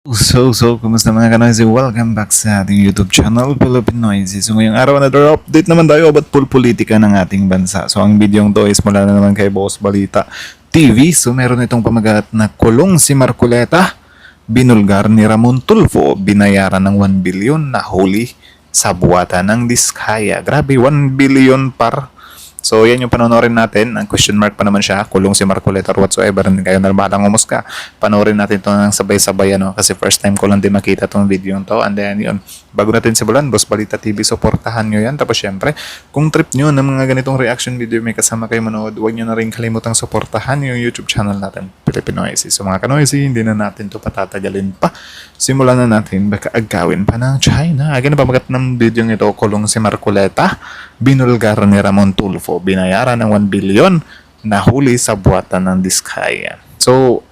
Kumusta mga kanoisy? Welcome back sa ating YouTube channel, Philippine Noisy. So, ngayong araw na update naman tayo about politika ng ating bansa. So, ang videong to is mula na naman kay Boss Balita TV. So, meron itong pamagat na kulong si Marcoleta, binulgar ni Ramon Tulfo, binayaran ng 1 billion na huli sa buwatan ng Diskaya. Grabe, 1 billion par. So, yan yung panoorin natin. Ang question mark pa naman siya. Kulong si Marcoleta or whatsoever. Kayo na bahalang umusga. Panoorin natin ito ng sabay-sabay. Kasi first time ko lang din makita itong video to. And then, yun. Bago natin simulan, Boss Balita TV, supportahan nyo yan. Tapos, syempre, kung trip nyo ng mga ganitong reaction video, may kasama kayo manood, huwag nyo na rin kalimutang supportahan yung YouTube channel natin, Philippine Noisy. So, mga kanoisy, hindi na natin ito patatagalin pa. Simulan na natin. Baka agawin pa ng China. Agad na pamagat ng video ito, kulong si Marcoleta, binulgar ni Ramon Tulfo, binayaran ng 1 billion na huli sa buwatan ng Diskaya. So,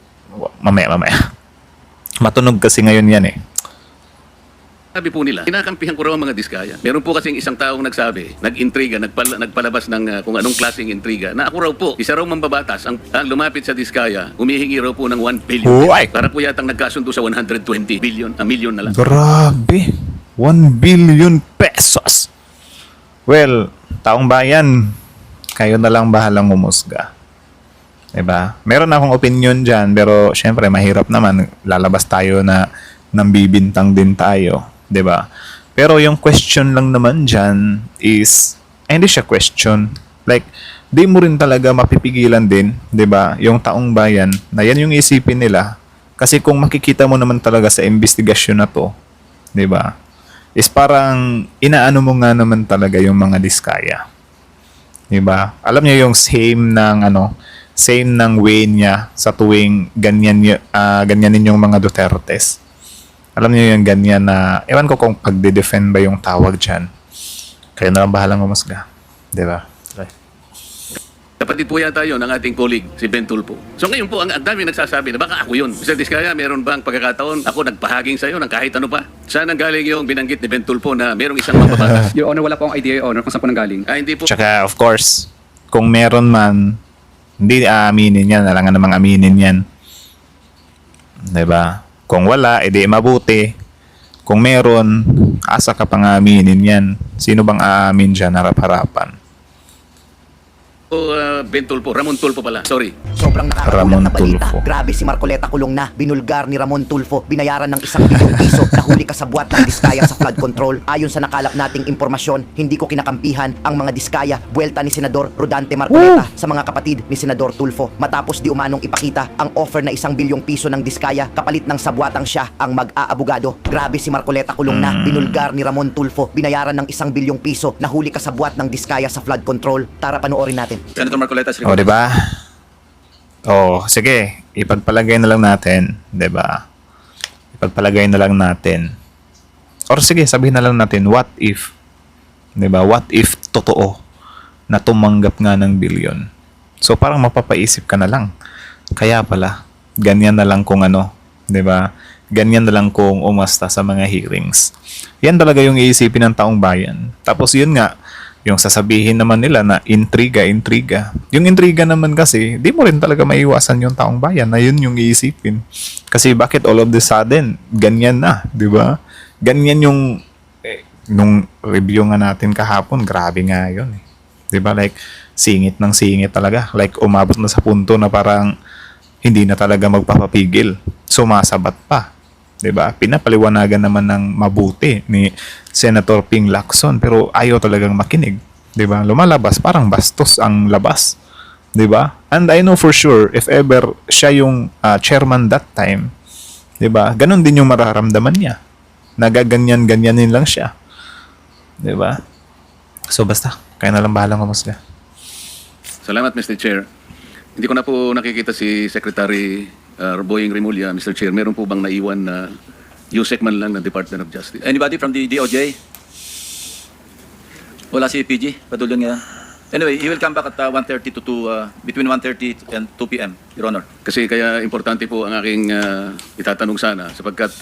mamaya. Matunog kasi ngayon yan eh. Sabi po nila, kinakampihan ko raw ang mga Diskaya. Meron po kasing isang taong nagsabi, nag-intriga, nagpalabas ng kung anong klaseng intriga, na ako raw po, isa raw mambabatas, ang lumapit sa Diskaya, humihingi raw po ng 1 billion. Uy! Para po yatang nagkasundo sa 120 billion, a million na lang. Grabe! 1 billion pesos! Well, taong bayan, kayo na lang bahalang umusga. Diba? Meron akong opinion dyan, pero syempre mahirap naman. Lalabas tayo na nambibintang din tayo. Diba? Pero yung question lang naman dyan is, hindi siya question. Like, di mo rin talaga mapipigilan din, diba? Yung taong bayan, na yan yung isipin nila. Kasi kung makikita mo naman talaga sa investigasyon na to, diba? Is parang inaano mo nga naman talaga yung mga Diskaya. Diba? Alam niyo yung same ng way niya sa tuwing ganyanin yung mga Dutertes. Alam niyo yung ganyan na, ewan ko kung pagde-defend ba yung tawag dyan. Kaya na lang bahalang umusga. Diba? Kapatid po yata yun ng ating colleague, si Ben Tulfo. So ngayon po, ang dami nagsasabi na baka ako yun. Mr. Diskaya, meron bang pagkakataon ako nagpahaging sa'yo ng kahit ano pa? Saan ang galing yung binanggit ni Ben Tulfo na merong isang mambabatas? Your Honor, wala po akong idea, Your Honor, kung saan po nanggaling. Hindi po. Tsaka, of course, kung meron man, hindi aaminin yan. Alangan namang aminin yan. Diba? Kung wala, edi mabuti. Kung meron, asa ka pang aaminin yan. Sino bang aamin dyan harap-harapan? Ben Tulfo, Ramon Tulfo pala, sorry. Sobrang Ramon nakakagulat na balita. Tulfo. Grabe si Marcoleta kulong na. Binulgar ni Ramon Tulfo. Binayaran ng 1 bilyong piso. Nahuli kasabwat ng Diskaya sa flood control. Ayon sa nakalap nating impormasyon, hindi ko kinakampihan ang mga Diskaya. Buwelta ni Senador Rodante Marcoleta sa mga kapatid ni Senador Tulfo. Matapos di umanong ipakita ang offer na 1 bilyong piso ng Diskaya kapalit ng sabwatang siya ang mag-aabogado. Grabe si Marcoleta kulong na. Binulgar ni Ramon Tulfo. Binayaran ng 1 bilyong piso. Nahuli kasabwat ng Diskaya sa flood control. Tara panoorin natin. Senator Marcoleta, O, diba? O, sige. Ipagpalagay na lang natin. Diba? Ipagpalagay na lang natin. Or sige, sabihin na lang natin, what if? Diba? What if totoo na tumanggap nga ng billion? So, parang mapapaisip ka na lang. Kaya pala, ganyan na lang kung diba? Ganyan na lang kung umasta sa mga hearings. Yan talaga yung iisipin ng taong bayan. Tapos yun nga, yung sasabihin naman nila na intriga. Yung intriga naman kasi, di mo rin talaga maiwasan yung taong bayan na yun yung iisipin. Kasi bakit all of the sudden, ganyan na, di ba? Ganyan yung, nung review nga natin kahapon, grabe nga yun. Di ba? Like, singit ng singit talaga. Like, umabot na sa punto na parang hindi na talaga magpapapigil. Sumasabat pa. Diba? Pinapaliwanagan naman ng mabuti ni Senator Ping Lacson pero ayaw talagang makinig. Diba? Lumalabas, parang bastos ang labas. Diba? And I know for sure, if ever siya yung chairman that time, diba? Ganon din yung mararamdaman niya. Nagaganyan-ganyanin lang siya. Diba? So basta, kaya na lang bahalang umusga. Salamat, Mr. Chair. Hindi ko na po nakikita si Secretary Boying Rimulya, Mr. Chair. Meron po bang naiwan na USEC man lang ng Department of Justice? Anybody from the DOJ? Wala si PG, patuloy nga. Anyway, he will come back at 1:30 to between 1:30 and 2 p.m., Your Honor. Kasi kaya importante po ang aking itatanong sana sapagkat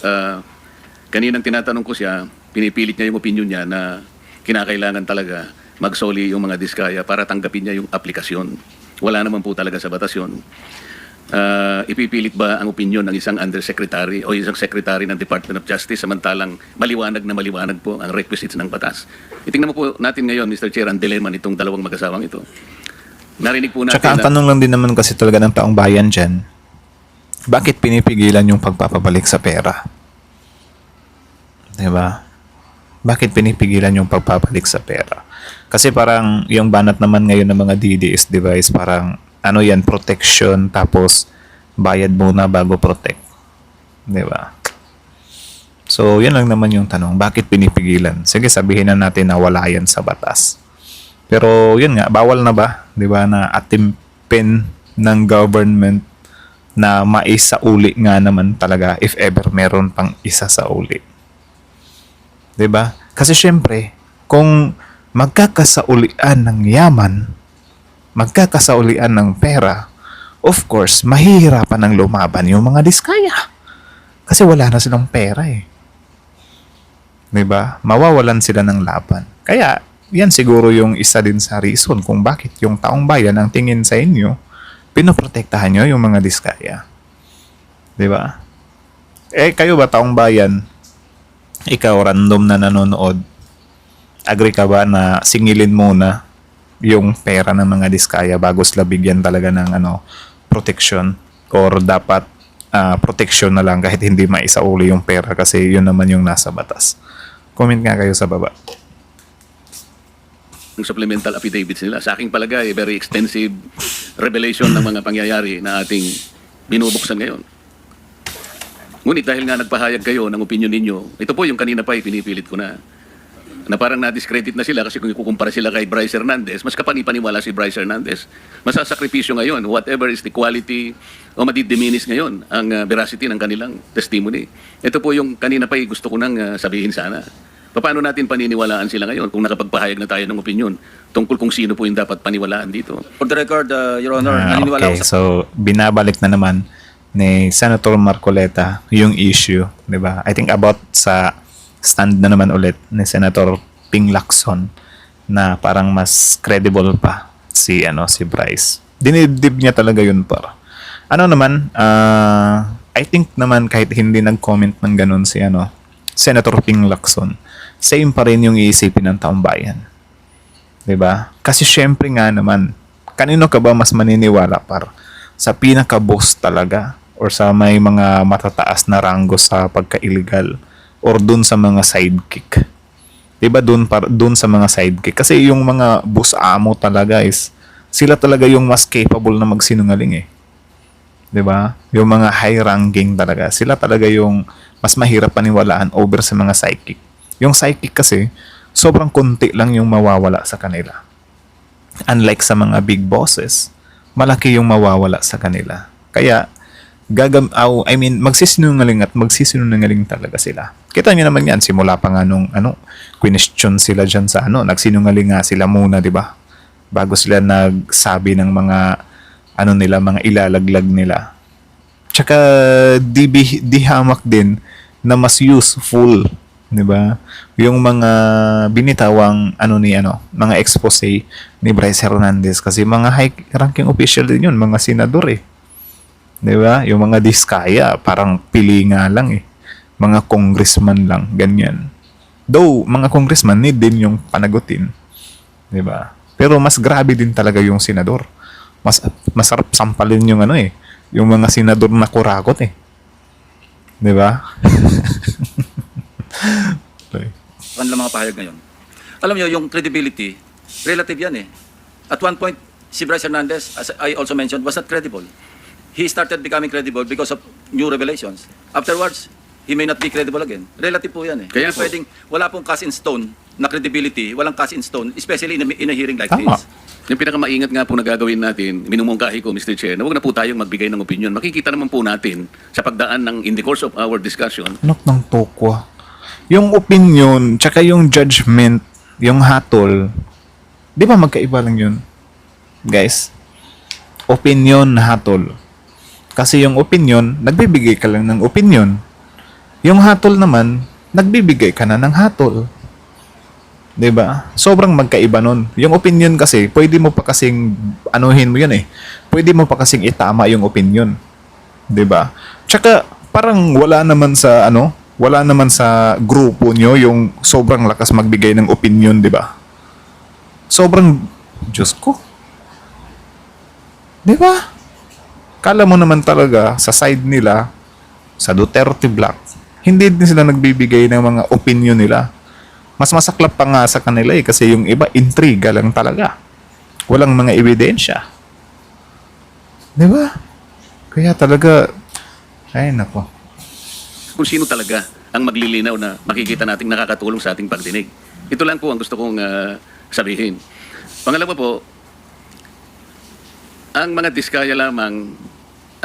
kaninang tinatanong ko siya, pinipilit niya yung opinion niya na kinakailangan talaga magsoli yung mga Diskaya para tanggapin niya yung aplikasyon. Wala naman po talaga sa batas yun. ipipilit ba ang opinion ng isang undersecretary o isang secretary ng Department of Justice samantalang maliwanag na maliwanag po ang requisites ng batas? Itingnan mo po natin ngayon, Mr. Chair, ang dilemma nitong dalawang mag-asawang ito. Narinig po natin Tsaka ang na... tanong lang din naman kasi talaga ng taong bayan dyan, bakit pinipigilan yung pagpapabalik sa pera? Diba? Bakit pinipigilan yung pagpapabalik sa pera? Kasi parang yung banat naman ngayon ng mga DDS device, parang ano yan, protection, tapos bayad muna bago protect. Diba? So, yan lang naman yung tanong. Bakit pinipigilan? Sige, sabihin na natin na wala yan sa batas. Pero, yun nga, bawal na ba? Diba, na atimpin ng government na maisauli nga naman talaga if ever meron pang isa sa uli. 'Di ba? Kasi syempre, kung magkakasaulian ng yaman, magkakasaulian ng pera, of course, mahihirapan ng lumaban yung mga diskaya. Kasi wala na silang pera eh. 'Di ba? Mawawalan sila ng laban. Kaya, yan siguro yung isa din sa reason kung bakit yung taong bayan ang tingin sa inyo, pinoprotektahan nyo yung mga diskaya. 'Di ba? Eh, kayo ba taong bayan, ikaw random na nanonood, agree ka ba na singilin muna yung pera ng mga diskaya bago sila bigyan talaga ng protection, or dapat protection na lang kahit hindi maisauli yung pera kasi yun naman yung nasa batas? Comment nga kayo sa baba. Ang supplemental affidavits nila. Sa aking palagay, very extensive revelation ng mga pangyayari na ating binubuksan ngayon. Ngunit dahil nga nagpahayag kayo ng opinion ninyo, ito po yung kanina pa pinipilit ko na parang na-discredit na sila kasi kung ikukumpara sila kay Bryce Hernandez, mas kapanipaniwala si Bryce Hernandez. Masasakripisyo ngayon, whatever is the quality o madidiminish ngayon ang veracity ng kanilang testimony. Ito po yung kanina pa gusto ko nang sabihin sana. Paano natin paniniwalaan sila ngayon kung nakapagpahayag na tayo ng opinion tungkol kung sino po yung dapat paniwalaan dito? For the record, Your Honor, naniniwala Okay, ako sa... so binabalik na naman ni Senator Marcoleta yung issue, 'di ba? I think about sa stand na naman ulit ni Senator Ping Lacson na parang mas credible pa si Bryce. Dinidib niya talaga yun para. I think naman kahit hindi nag-comment ng ganun si Senator Ping Lacson, same pa rin yung iisipin ng taong bayan. 'Di ba? Kasi syempre nga naman, kanino ka ba mas maniniwala par? Sa pinaka-boss talaga or sa may mga matataas na ranggo sa pagka-illegal or dun sa mga sidekick? 'Di ba dun sa mga sidekick? Kasi yung mga boss amo talaga is sila talaga yung mas capable na magsinungaling eh. 'Di ba? Yung mga high ranking talaga, sila talaga yung mas mahirap paniwalaan over sa mga psychic. Yung psychic kasi, sobrang konti lang yung mawawala sa kanila. Unlike sa mga big bosses, malaki yung mawawala sa kanila. Kaya, magsisinungaling talaga sila. Kita nyo naman yan, simula pa nga nung, question sila dyan sa nagsinungaling nga sila muna, di ba? Bago sila nagsabi ng mga, mga ilalaglag nila. Tsaka, di hamak din na mas useful, 'di ba? Yung mga binitawang mga expose ni Bryce Hernandez kasi mga high-ranking official din 'yun, mga senador eh. 'Di ba? Yung mga diskaya parang pili nga lang eh. Mga congressman lang, ganyan. Though mga congressman need din yung panagutin, 'di ba? Pero mas grabe din talaga yung senador. Masarap sampalin yung yung mga senador na kurakot eh. 'Di ba? Kanilang mga pahayag ngayon. Alam niyo, yung credibility, relative yan eh. At one point, si Bryce Hernandez, as I also mentioned, was not credible. He started becoming credible because of new revelations. Afterwards, he may not be credible again. Relative po yan eh. Kaya Hindi po. pwedeng, wala pong cast in stone na credibility, walang cast in stone, especially in a hearing like Tama. this. Yung pinakamaingat nga po na gagawin natin, minumungkahi ko, Mr. Chair, na huwag na po tayong magbigay ng opinion. Makikita naman po natin sa pagdaan in the course of our discussion. Nok ng tokwa. Yung opinion, tsaka yung judgment, yung hatol, di ba magkaiba lang yun? Guys, opinion, hatol. Kasi yung opinion, nagbibigay ka lang ng opinion. Yung hatol naman, nagbibigay ka na ng hatol. 'Di ba? Sobrang magkaiba nun. Yung opinion kasi, pwede mo pa kasing anuhin mo 'yun eh. Pwede mo pa kasing itama yung opinion. 'Di ba? Tsaka parang wala naman sa grupo nyo yung sobrang lakas magbigay ng opinion, 'di ba? Sobrang Diyos ko. 'Di ba? Kala mo naman talaga sa side nila sa Duterte Block, hindi din sila nagbibigay ng mga opinion nila. Mas masaklap pa nga sa kanila eh, kasi yung iba, intriga lang talaga. Walang mga ebidensya. Di ba? Kaya talaga, ay nako. Kung sino talaga ang maglilinaw na makikita nating nakakatulong sa ating pagdinig. Ito lang po ang gusto kong sabihin. Pangalawa po, ang mga diskaya lamang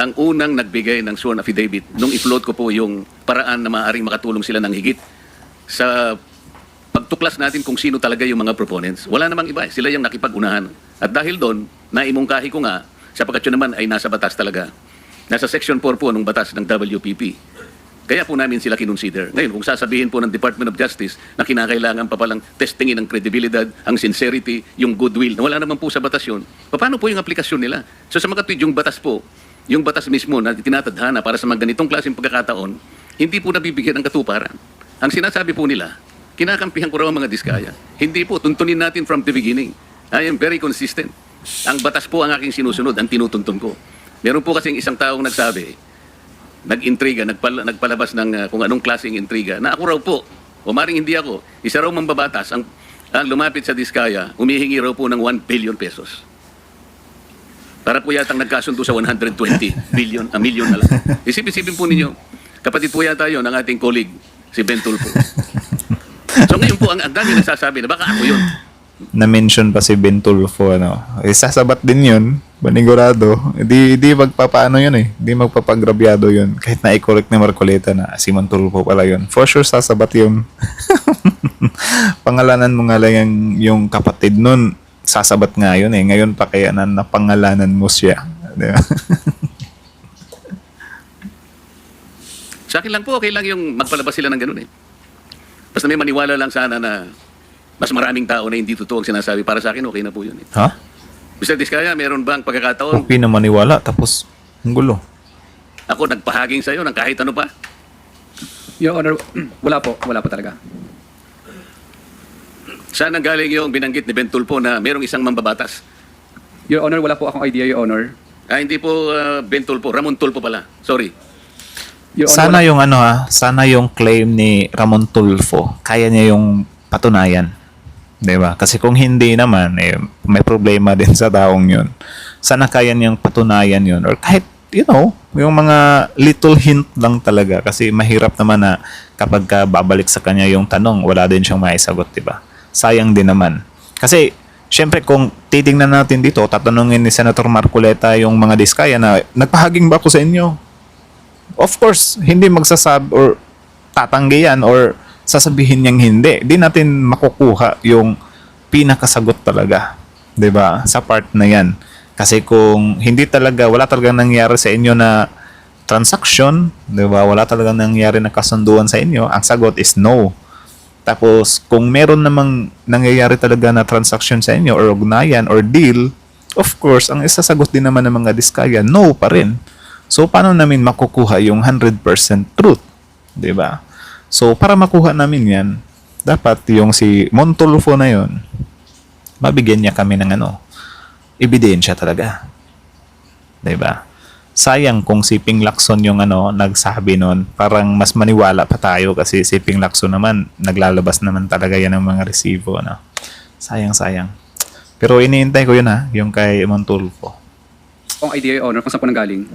ang unang nagbigay ng sworn affidavit nung i-float ko po yung paraan na maaaring makatulong sila ng higit sa pagtuklas natin kung sino talaga yung mga proponents. Wala namang iba. Sila yung nakipag-unahan. At dahil doon, naimungkahi ko nga, sapagkat yun naman ay nasa batas talaga. Nasa Section 4 po ng batas ng WPP. Kaya po namin sila kinonsider. Ngayon, kung sasabihin po ng Department of Justice na kinakailangan pa palang testingin ang kredibilidad, ang sincerity, yung goodwill, na wala naman po sa batas yun, paano po yung aplikasyon nila? So sa mga tweet, yung batas po, yung batas mismo na tinatadhana para sa mga ganitong klaseng pagkakataon, hindi po nabibigyan ng katuparan. Ang sinasabi po nila, kinakampihan ko raw ang mga diskaya. Hindi po, tuntunin natin from the beginning. I am very consistent. Ang batas po ang aking sinusunod, ang tinutuntun ko. Meron po kasing isang taong nagsabi, nag-intriga, nagpalabas ng kung anong klaseng intriga, na ako raw po, o maring hindi ako, isa raw mambabatas, ang lumapit sa diskaya, humihingi raw po ng 1 billion pesos. Para po yatang nagkasundo sa 120 billion, a million na lang. Isipin po ninyo, kapatid po yata yun ng ating colleague, si Ben Tulfo. So ngayon po, ang dami nagsasabi na baka ako yun. Na-mention pa si Ben Tulfo, sasabat din yun, panigurado. Di magpapaano yun eh. Di magpapagrabyado yun. Kahit na i-correct ni Marcoleta na si Man Tulfo pala yun. For sure, sasabat yun. Pangalanan mo nga lang yung kapatid nun. Sasabat nga yun eh. Ngayon pa kaya na napangalanan mo siya. Di ba? Sa akin lang po, okay lang yung magpalabas sila ng ganun eh. Basta may maniwala lang sana na mas maraming tao na hindi totoo ang sinasabi. Para sa akin, okay na po yun eh. Ha? Mr. Diskaya, meron bang pagkakataon? Okay na maniwala, tapos ang gulo. Ako nagpahaging sa'yo ng kahit ano pa? Your Honor, wala po talaga. Saan ang galing yung binanggit ni Ben Tulfo na merong isang mambabatas? Your Honor, wala po akong idea, Your Honor. Hindi po Ben Tulfo, Ramon Tulfo pala. Sorry. Your Honor, Sana yung sana yung claim ni Ramon Tulfo, kaya niya yung patunayan. 'Di ba? Kasi kung hindi naman, may problema din sa taong yun. Sana kaya niyang patunayan yun. Or kahit, yung mga little hint lang talaga. Kasi mahirap naman na kapag babalik sa kanya yung tanong, wala din siyang maisagot, 'di ba? Sayang din naman. Kasi, syempre kung titingnan natin dito, tatanungin ni Senator Marcoleta yung mga diskaya na, nagpahaging ba ako sa inyo? Of course, hindi magsasabi or tatanggi yan or sasabihin niyang hindi. Di natin makukuha yung pinakasagot talaga. 'Di ba? Sa part na yan. Kasi kung wala talagang nangyari sa inyo na transaction, 'di ba? Wala talagang nangyari na kasunduan sa inyo, ang sagot is no. Tapos, kung meron namang nangyayari talaga na transaction sa inyo or ugnayan or deal, of course, ang isasagot din naman ng mga diskaya, no pa rin. So, paano namin makukuha yung 100% truth? 'Di ba? So, para makuha namin yan, dapat yung si Montulfo na yun, mabigyan niya kami ng ebidensya talaga. 'Di ba? Sayang kung si Ping Lacson yung nagsabi nun, parang mas maniwala pa tayo kasi si Ping Lacson naman, naglalabas naman talaga yan ng mga resibo. Sayang. Pero iniintay ko yun yung kay Montulfo. Akong idea, Your Honor, kung saan po nanggaling.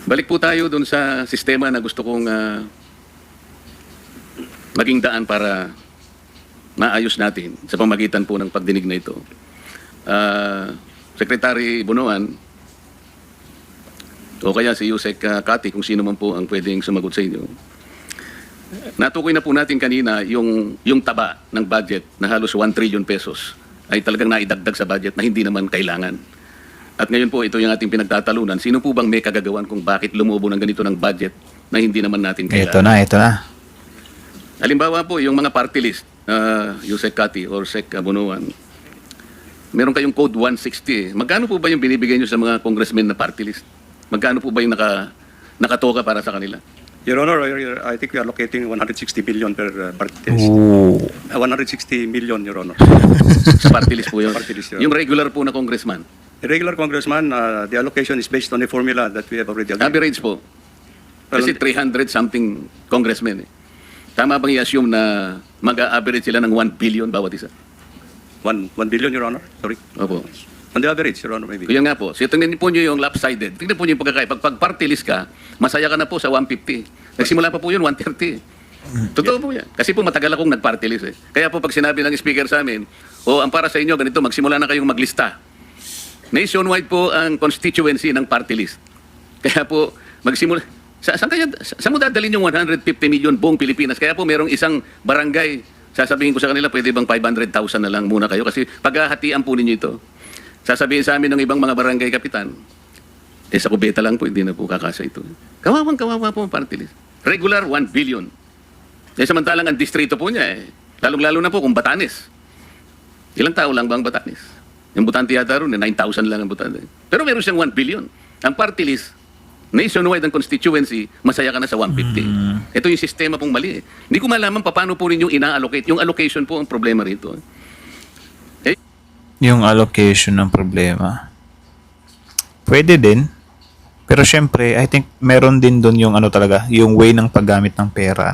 Balik po tayo dun sa sistema na gusto kong maging daan para maayos natin sa pamagitan po ng pagdinig na ito. Secretary Bunuan o kaya si Yusek Kati, kung sino man po ang pwedeng sumagot sa inyo. Natukoy na po natin kanina yung taba ng budget na halos 1 trillion pesos ay talagang naidagdag sa budget na hindi naman kailangan. At ngayon po, ito yung ating pinagtatalunan. Sino po bang may kagagawan kung bakit lumubo ng ganito ng budget na hindi naman natin kailangan? Ito na. Halimbawa po, yung mga party list, yung Sec Cati or Sec Bunuan, meron kayong code 160. Magkano po ba yung binibigay nyo sa mga congressmen na party list? Magkano po ba yung nakatoka para sa kanila? Your Honor, I think we are allocating 160 billion per party list. Ooh. 160 million, Your Honor. Sa party list po yun. Party list, yun. Yung regular po na congressman. The regular congressman, the allocation is based on a formula that we have already agreed. Average po. Kasi 300 something congressmen. Tama bang i-assume na mag-average sila ng 1 billion bawat isa? 1 billion, Your Honor. Sorry. Opo. On the average, Your Honor, maybe. Kaya nga po. So tingnan po nyo yung lopsided. Tingnan po nyo yung pagkakaya. Pag party list ka, masaya ka na po sa 150. Nagsimula pa po yun, 130. Totoo po yan. Kasi po matagal akong nag-party list eh. Kaya po pag sinabi ng speaker sa amin, ang para sa inyo, ganito, magsimula na kayong maglista. Nationwide po ang constituency ng party list. Kaya po, magsimula. Saan mo dadalhin yung 150 million buong Pilipinas? Kaya po merong isang barangay, sasabihin ko sa kanila, pwede bang 500,000 na lang muna kayo? Kasi paghahatian po ninyo ito. Sasabihin sa amin ng ibang mga barangay kapitan, sa kubeta lang po, hindi na po kakasa ito. Kawawa po ang party list. Regular, 1 billion. Samantalang ang distrito po niya, lalong-lalo na po kung Batanes. Ilang tao lang ba ang Batanes? Yung butante yata ron, 9,000 lang ang butante. Pero meron siyang 1 billion. Ang party list, nationwide ang constituency, masaya ka na sa 150. Ito yung sistema pong mali. Hindi ko malaman paano po rin yung ina-allocate. Yung allocation po ang problema rito. Yung allocation ng problema. Pwede din. Pero syempre, I think meron din doon yung talaga, yung way ng paggamit ng pera,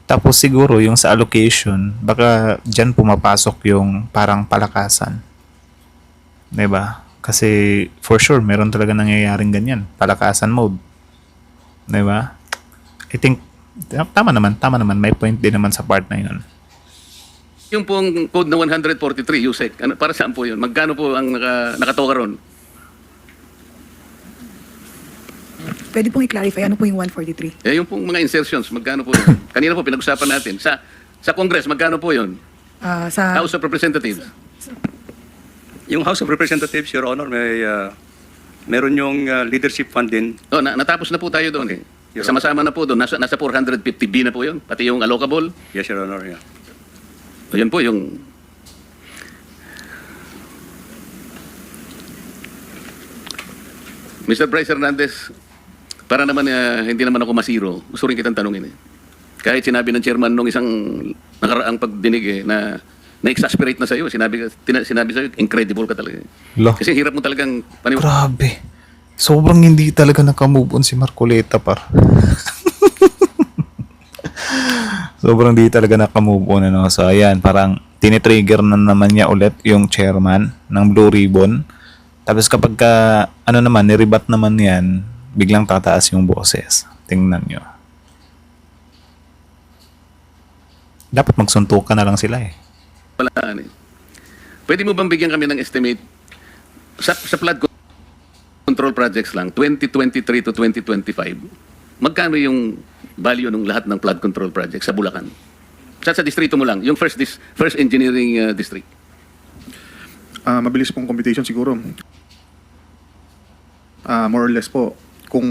Tapos siguro yung sa allocation, baka dyan pumapasok yung parang palakasan. 'Di ba? Kasi for sure meron talaga nangyayaring ganyan, palakasan mode. 'Di ba? I think tama naman, may point din naman sa part na 'yon. Yung pong code na 143, USEC, para saan po yun? Magkano po ang nakatoka ron? Pwede pong i-clarify, ano po yung 143? Yung pong mga insertions, magkano po yun? Kanina po pinag-usapan natin. Sa Congress, magkano po yun? Sa House of Representatives. Yung House of Representatives, Your Honor, meron yung leadership fund din. Natapos na po tayo doon. Okay. Your Sama-sama na po doon. Nasa 450B na po yun. Pati yung allocable. Yes, Your Honor, yeah. O yan po yung... Mr. Bryce Hernandez, para naman hindi naman ako masiro, gusto rin kitang tanungin. Kahit sinabi ng chairman nung isang nakaraang pagdinig na na-exasperate na sa'yo, sinabi sa'yo, incredible ka talaga. Lo. Kasi hirap mo talagang Grabe. Sobrang hindi talaga nakamove on si Marcoleta par. Sobrang hindi talaga nakamove on. So ayan, parang tinitrigger na naman niya ulit yung chairman ng Blue Ribbon. Tapos kapag naman, nirebat naman yan, biglang tataas yung boses. Tingnan nyo. Dapat magsuntukan na lang sila walaan eh. Pwede mo bang bigyan kami ng estimate sa flood control projects lang, 2023 to 2025, magkano yung value ng lahat ng flood control projects sa Bulacan? Sa distrito mo lang, yung first engineering district. Mabilis pong computation siguro. More or less po, kung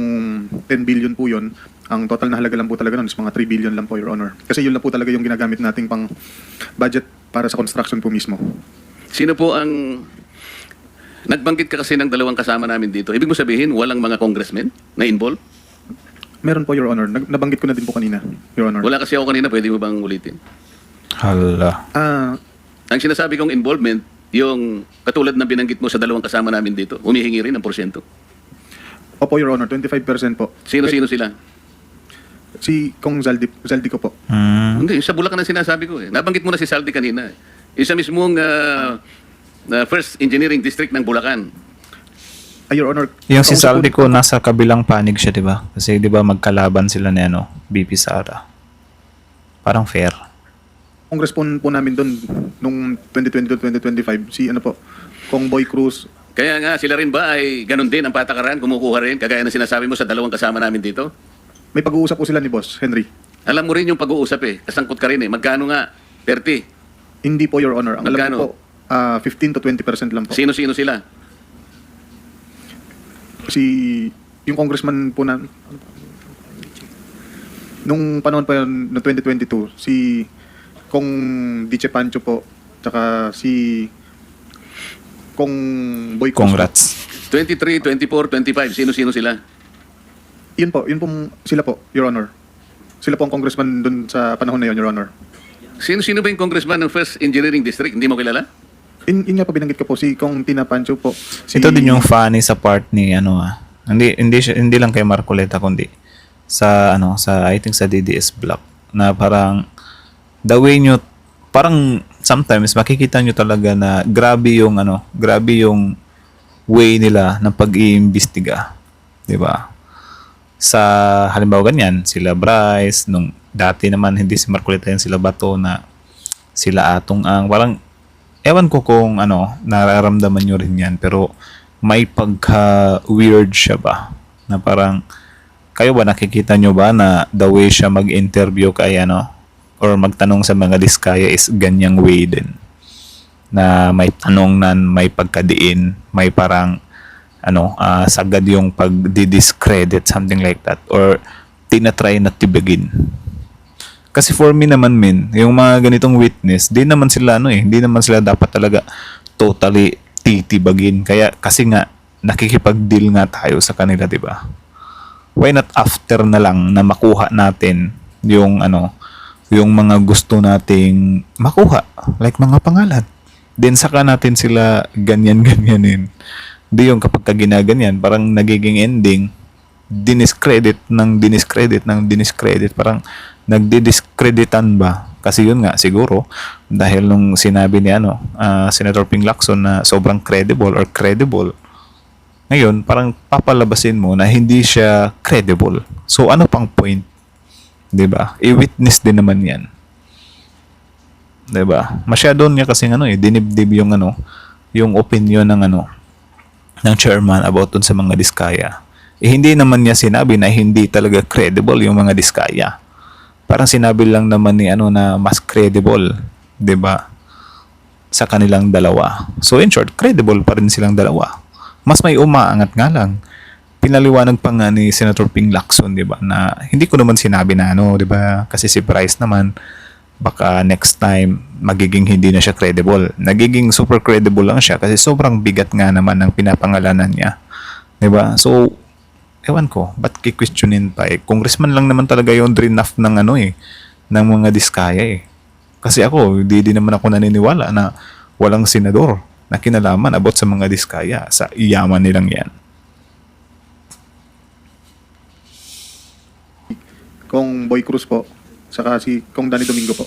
10 billion po yun, ang total na halaga lang po talaga nun is mga 3 billion lang po, Your Honor. Kasi yun lang po talaga yung ginagamit nating pang budget para sa construction po mismo. Sino po ang... Nagbanggit ka kasi ng dalawang kasama namin dito. Ibig mo sabihin, walang mga congressmen na involved? Meron po, Your Honor. Nabanggit ko na din po kanina, Your Honor. Wala kasi ako kanina, pwede mo bang ulitin? Hala. Ang sinasabi kong involvement, yung katulad na binanggit mo sa dalawang kasama namin dito, humihingi rin ng porsyento. Opo, Your Honor. 25% po. Sino-sino sila? Si Kong Zaldi ko po. Hindi, sa Bulacan ang sinasabi ko eh. Nabanggit mo na si Saldi kanina eh. Isa mismong first engineering district ng Bulacan. Your Honor. Yung si Saldi ko, nasa kabilang panig siya, di ba? Kasi di ba magkalaban sila ni BP Sara. Parang fair. Congress po namin doon nung 2020 to 2025, si Kong Boy Cruz. Kaya nga, sila rin ba ay ganun din ang patakaran, kumukuha rin, kagaya na sinasabi mo sa dalawang kasama namin dito? May pag-uusap po sila ni Boss Henry. Alam mo rin yung pag-uusap eh. Kasangkot ka rin eh. Magkano nga? 30. Hindi po, Your Honor. Ang alam Magkano? ko po, 15 to 20% lang po. Sino-sino sila? yung congressman po na nung panahon pa yun, no 2022, si Kong Diche Pancho po, tsaka si Kong Boy Cruz po. Congrats. 23, 24, 25, sino-sino sila? Yun po, sila po, Your Honor. Sila po ang congressman dun sa panahon na yun, Your Honor. Sino-sino ba yung congressman ng 1st Engineering District? Hindi mo kilala? Yun nga po binanggit ko po, si Kong Tina Pancho po. Ito din yung funny sa part ni hindi lang kay Marcoleta kundi sa I think sa DDS Block na parang the way nyo parang sometimes makikita nyo talaga na grabe yung way nila ng pag-iimbestiga, 'di ba? Sa halimbawa ganyan, sila Bryce nung dati naman hindi si Marcoleta yan, sila Bato na sila Atong ang parang ewan ko kung nararamdaman nyo rin yan pero may pagka-weird siya ba? Na parang, kayo ba nakikita nyo ba na the way siya mag-interview kay or magtanong sa mga diskaya is ganyang way din? Na may tanong na may pagkadiin, may parang, sagad yung pag-discredit, something like that. Or tinatry na tibagin. Kasi for me naman, yung mga ganitong witness, di naman sila hindi naman sila dapat talaga totally titibagin. Kasi nga nakikipag-deal nga tayo sa kanila, 'di ba? Why not after na lang na makuha natin yung yung mga gusto nating makuha, like mga pangalan. Then saka natin sila ganyan-ganyanin. Di yung kapag ginaganyan, parang nagiging ending diniscredit, parang nagdidiscreditan ba? Kasi yun nga siguro dahil nung sinabi ni Senator Ping Lacson na sobrang credible, ngayon parang papalabasin mo na hindi siya credible. So ano pang point? 'Di ba? I-witness din naman 'yan. 'Di ba? Masyado niya kasi dinibdib yung yung opinion ng chairman about dun sa mga diskaya. Hindi naman niya sinabi na hindi talaga credible yung mga diskaya. Parang sinabi lang naman ni na mas credible, 'di ba? Sa kanilang dalawa. So in short, credible pa rin silang dalawa. Mas may umaangat nga lang. Pinaliwanag pa nga ni Senator Ping Lacson, 'di ba, na hindi ko naman sinabi na 'di ba? Kasi si Bryce naman baka next time magiging hindi na siya credible. Nagiging super credible lang siya kasi sobrang bigat nga naman ng pinapangalanan niya. 'Di ba? So ewan ko, ba't kikwestiyonin pa Congressman lang naman talaga yung drinaf ng ng mga diskaya Kasi ako, hindi naman ako naniniwala na walang senador na kinalaman about sa mga diskaya sa iyaman nilang yan. Kong Boy Cruz po, saka si Kong Danny Domingo po.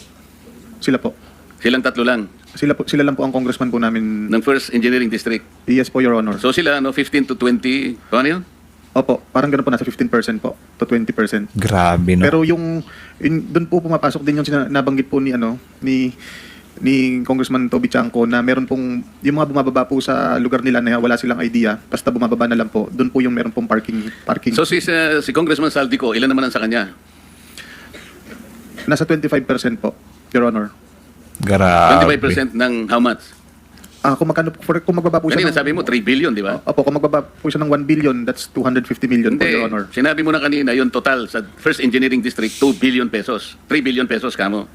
Sila po. Silang tatlo lang Sila lang po ang congressman po namin. ng 1st Engineering District. Yes po, Your Honor. So sila 15 to 20, paano yun? Opo, parang ganun po, nasa 15% po to 20%. Grabe, no? Pero yung doon po pumapasok din yung nabanggit po ni ni Congressman Toby Chanco na meron pong yung mga bumababa po sa lugar nila na wala silang idea, basta bumababa na lang po. Doon po yung meron pong parking. So si Congressman Saldico, ilan naman ang sa kanya? Nasa 25% po, Your Honor. Grabe. 25% ng how much? Kung magbaba po siya Kanina sabi mo 3 billion, di ba? Opo, kung magbaba po siya ng 1 billion, that's 250 million po, Your Honor. Sinabi mo na kanina, yung total sa 1st Engineering District, 2 billion pesos. 3 billion pesos kamo.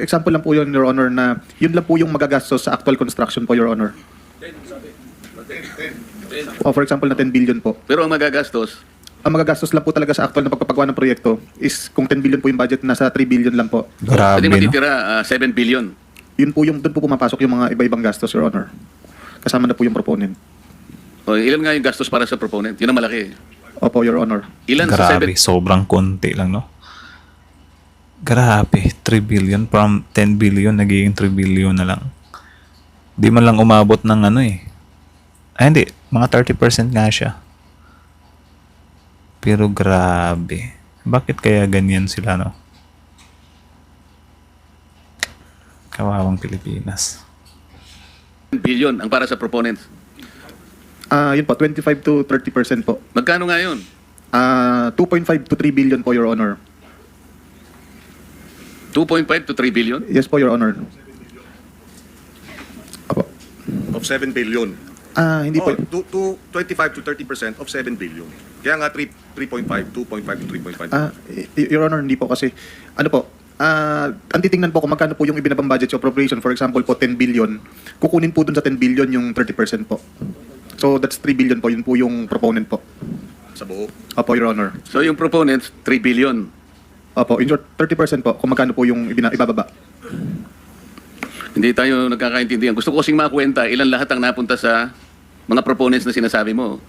Example lang po yun, Your Honor, na yun lang po yung magagastos sa actual construction po, Your Honor. For example, na 10 billion po. Pero ang magagastos, Ang magagastos lang po talaga sa actual na pagpapagawa ng proyekto is kung 10 billion po yung budget, nasa 3 billion lang po. Grabe, hindi no? matitira 7 billion. Yun po doon po pumapasok yung mga iba-ibang gastos, Your Honor. Kasama na po yung proponent. O, ilan nga yung gastos para sa proponent? Yun ang malaki. Opo, Your Honor. Ilan sa Grabe, 7? sobrang konti lang, no? Grabe, 3 billion from 10 billion nagiging 3 billion na lang. Di man lang umabot ng hindi, mga 30% nga siya. Pero grabe. Bakit kaya ganyan sila, no? Kawawang Pilipinas. billion ang para sa proponents. Yun po, 25 to 30% po. Magkano nga yun? 2.5 to 3 billion po, Your Honor. 2.5 to 3 billion? Yes po, Your Honor. Opo. Of 7 billion. Hindi po. To 25 to 30% of 7 billion. Kaya nga 3.5, 2.5 to 3.5. Your Honor, hindi po kasi, ano po, ang titingnan po kung magkano po yung ibinabang budget sa appropriation, for example po 10 billion, kukunin po dun sa 10 billion yung 30% po. So that's 3 billion po, yun po yung proponent po. Sa buo. Opo, Your Honor. So yung proponents, 3 billion. Opo, in short, 30% po, kung magkano po yung ibababa. Hindi tayo nagkakaintindihan. Gusto ko kasing makwenta ilan lahat ang napunta sa mga proponents na sinasabi mo.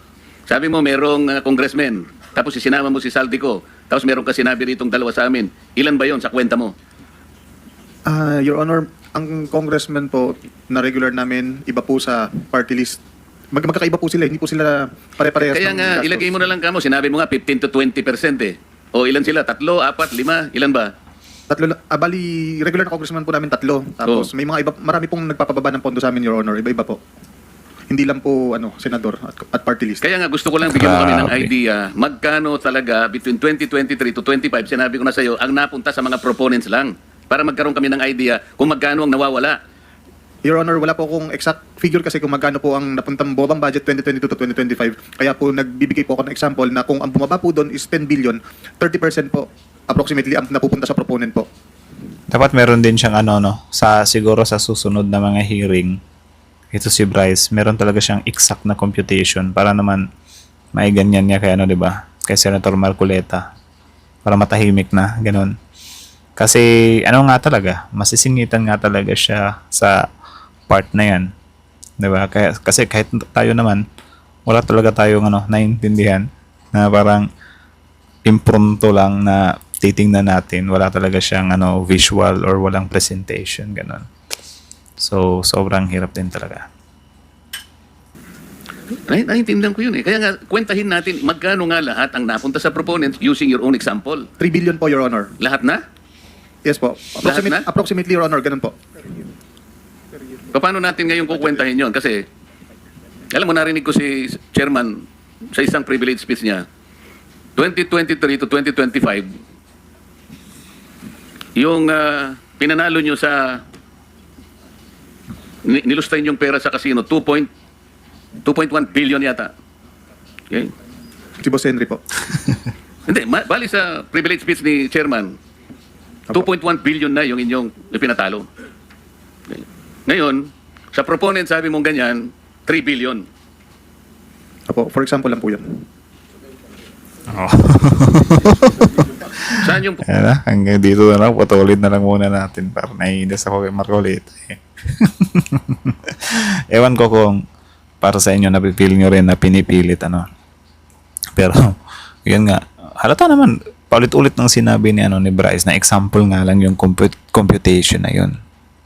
Sabi mo merong congressman, tapos sinama mo si Saldico, tapos meron ka sinabi ritong dalawa sa amin. Ilan ba yon sa kwenta mo? Your Honor, ang congressman po na regular namin, iba po sa party list. Magkakaiba po sila, hindi po sila pare-parehas. Kaya ng nga, gastos. ilagay mo na lang kamo. Sinabi mo nga 15 to 20% eh. O ilan sila? 3, 4, 5? Ilan ba? Bali, regular na congressman po namin 3. Tapos may mga iba, marami pong nagpapababa ng pondo sa amin, Your Honor. Iba-iba po. Hindi lang po senador at party list. Kaya nga gusto ko lang bigyan mo kami ng Grabe. idea magkano talaga between 2023 to 25, sinabi ko na sa'yo, ang napunta sa mga proponents lang. Para magkaroon kami ng idea kung magkano ang nawawala. Your Honor, wala po akong exact figure kasi kung magkano po ang napuntang bobang budget 2022 to 2025. Kaya po nagbibigay po ako ng example na kung ang bumaba po doon is 10 billion, 30% po approximately ang napupunta sa proponent po. Dapat meron din siyang siguro sa susunod na mga hearing, ito si Bryce, meron talaga siyang exact na computation para naman maiganyan niya kay di ba? Kay Senator Marcoleta. Para matahimik na, ganun. Kasi nga talaga, masisingitan nga talaga siya sa part na yan. 'Di ba? Kasi kahit tayo naman, wala talaga tayong naiintindihan na parang impromptu lang na titingnan natin, wala talaga siyang visual or walang presentation, ganun. So, sobrang hirap din talaga. Naiintindihan ko yun eh. Kaya nga, kwentahin natin magkano nga lahat ang napunta sa proponents using your own example. 3 billion po, Your Honor. Lahat na? Yes po. Lahat na? Approximately, Your Honor, ganun po. Paano natin ngayon kukwentahin yon? Kasi, alam mo, narinig ko si Chairman sa isang privilege speech niya, 2023 to 2025, yung pinanalo nyo sa nilustay yung pera sa casino, 2.1 billion yata. Okay? Si Boss Henry po. Hindi, bali sa privilege speech ni Chairman, 2.1 billion na yung inyong pinatalo. Okay. Ngayon, sa proponent sabi mong ganyan, 3 billion. Opo, for example lang po yan. Saan yung... Ayan na, hanggang dito na lang, putulid na lang muna natin para naiinis ako kay Marcoleta. Ewan ko kung para sa inyo napipil nyo rin na pinipilit Pero, yun nga, halata naman, paulit-ulit ng sinabi ni Bryce na example nga lang yung computation na yun.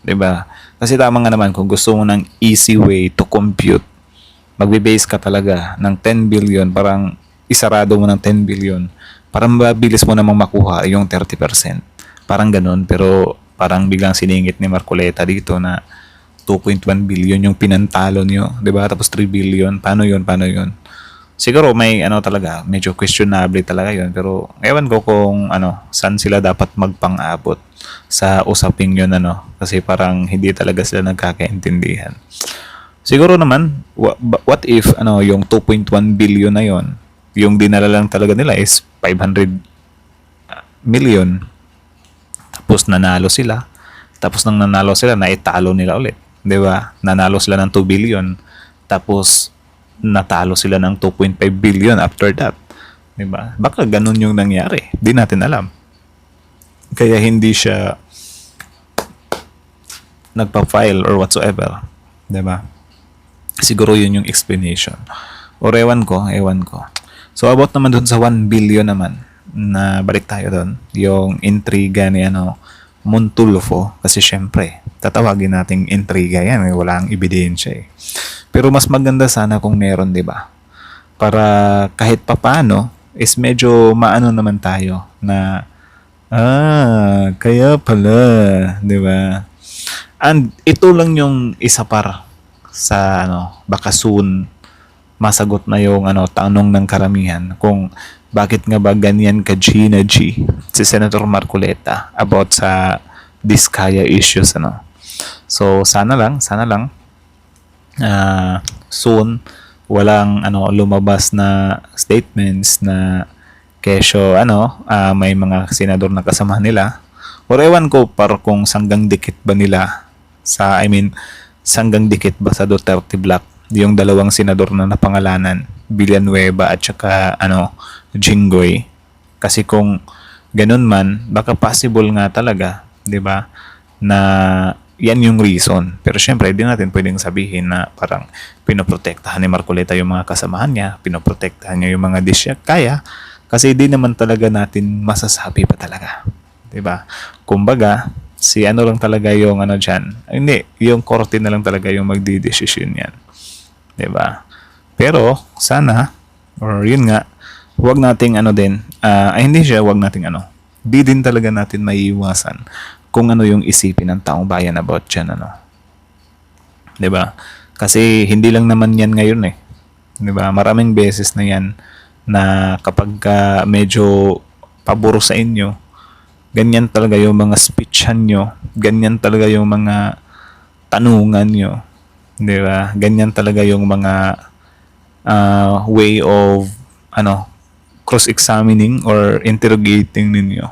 'Di ba? Kasi tama nga naman kung gusto mo ng easy way to compute, magbe-base ka talaga ng 10 billion, parang isarado mo ng 10 billion, parang mabilis mo namang makuha yung 30%. Parang ganun, pero parang biglang siningit ni Marcoleta dito na 2.1 billion yung pinantalo niyo, 'di ba? Tapos 3 billion, paano yun? Siguro may talaga, medyo questionable talaga yun, pero ewan ko kung saan sila dapat magpang-abot sa usaping yun kasi parang hindi talaga sila nagkakaintindihan. Siguro naman, what if yung 2.1 billion na yun, yung dinala lang talaga nila is 500 million. Tapos nanalo sila. Tapos nang nanalo sila, naitalo nila ulit. 'Di ba? Nanalo sila ng 2 billion. Tapos natalo sila ng 2.5 billion after that. 'Di ba? Baka ganun yung nangyari. Di natin alam. Kaya hindi siya nagpa-file or whatsoever. 'Di ba? Siguro yun yung explanation. Or ewan ko. So about naman dun sa 1 billion naman, na balik tayo dun, yung intriga ni Montulfo, kasi syempre, tatawagin nating intriga yan, walang ebidensya eh. Pero mas maganda sana kung meron, di ba? Para kahit papano, is medyo maano naman tayo na, kaya pala, di ba? And ito lang yung isa par sa baka soon masagot na yung tanong ng karamihan kung bakit nga ba ganyan ka G si Senator Marcoleta about sa Diskaya issues So sana lang soon walang lumabas na statements na kesyo may mga senador na kasama nila, or ewan ko kung sanggang dikit ba nila sanggang dikit ba sa Duterte Block yung dalawang senador na napangalanan, Villanueva at saka Jinggoy. Kasi kung ganun man, baka possible nga talaga, 'di ba, na yan yung reason. Pero syempre, hindi natin pwedeng sabihin na parang pinoprotektahan ni Marcoleta yung mga kasamahan niya, pinoprotektahan niya yung mga dish niya. Kaya, kasi di naman talaga natin masasabi pa talaga. 'Di ba? Kumbaga, si lang talaga yung dyan. Hindi, yung korte na lang talaga yung magdidesisyon yan. 'Di ba? Pero, sana, or yun nga, huwag nating huwag nating di din talaga natin maiiwasan kung yung isipin ng taong bayan about dyan, 'di ba? Kasi hindi lang naman yan ngayon 'di ba? Maraming beses na yan na kapag medyo paboro sa inyo, ganyan talaga yung mga speechan nyo, ganyan talaga yung mga tanungan nyo, 'di ba? Ganyan talaga yung mga way of cross-examining or interrogating ninyo.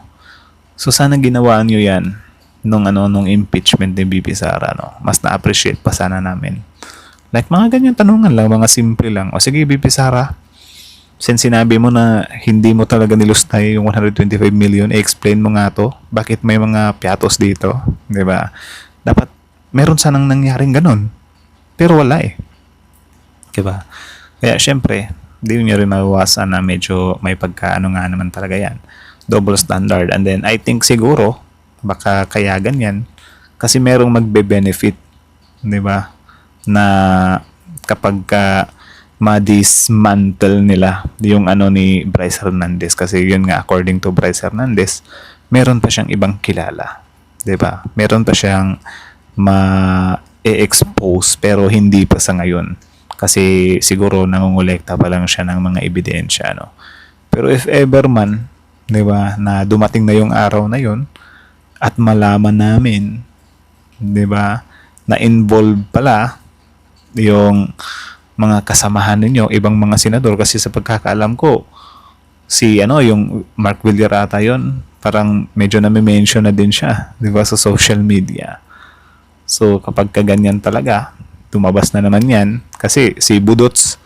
So sana ginawa nyo yan nung impeachment ni BP Sara, mas na-appreciate pa sana namin. Like mga ganyan tanungan lang, mga simple lang. O sige BP Sara, since sinabi mo na hindi mo talaga nilustay yung 125 million, explain mo nga to. Bakit may mga piatos dito? 'Di ba? Dapat meron sanang nangyaring ganun. Pero wala 'Di ba? Kaya syempre, hindi nyo rin mawawasan na medyo may pagkaano nga naman talaga yan. Double standard. And then, I think siguro, baka kaya ganyan, kasi merong magbe-benefit, 'di ba? Na kapag ma-dismantle nila yung ni Bryce Hernandez. Kasi yun nga, according to Bryce Hernandez, meron pa siyang ibang kilala. 'Di ba? Meron pa siyang ma-expose pero hindi pa sa ngayon. Kasi siguro nangongolekta pa lang siya ng mga ebidensya, Pero if ever man, 'di ba, na dumating na yung araw na yun at malaman namin, 'di ba, na involved pala yung mga kasamahan ninyo, ibang mga senador, kasi sa pagkakaalam ko si yung Mark Villarata yon, parang medyo na-mention na din siya, 'di ba, sa social media. So kapag kaganyan talaga, tumabas na naman yan, kasi si Budots,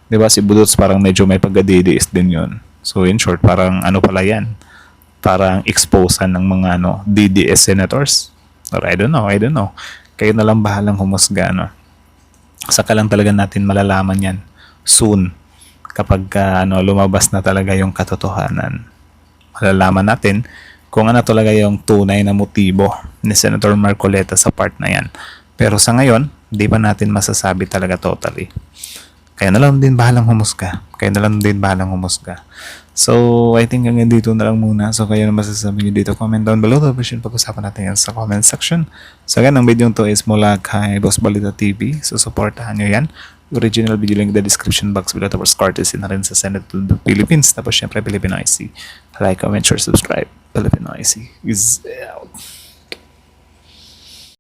'di ba, si Budots parang medyo may pagka-DDS din yon. So in short, parang pala yan, parang exposean ng mga DDS senators, or I don't know, kayo na lang bahalang humusga, Saka lang talaga natin malalaman yan soon kapag lumabas na talaga yung katotohanan. Malalaman natin kung talaga yung tunay na motibo ni Senator Marcoleta sa part na yan. Pero sa ngayon, di pa natin masasabi talaga totally. Kaya na lang din bahalang humusga. So, I think hanggang dito na lang muna. So, kayo na masasabi nyo dito. Comment down below. Tapos yun, pag-usapan natin yan sa comment section. So, again, ang video to is mula kay Boss Balita TV. So, supportahan nyo yan. Original video link in the description box below. Tapos, courtesy na rin sa Senate to the Philippines. Tapos, syempre, Filipino IC. Like, comment, share, subscribe. Filipino IC is out.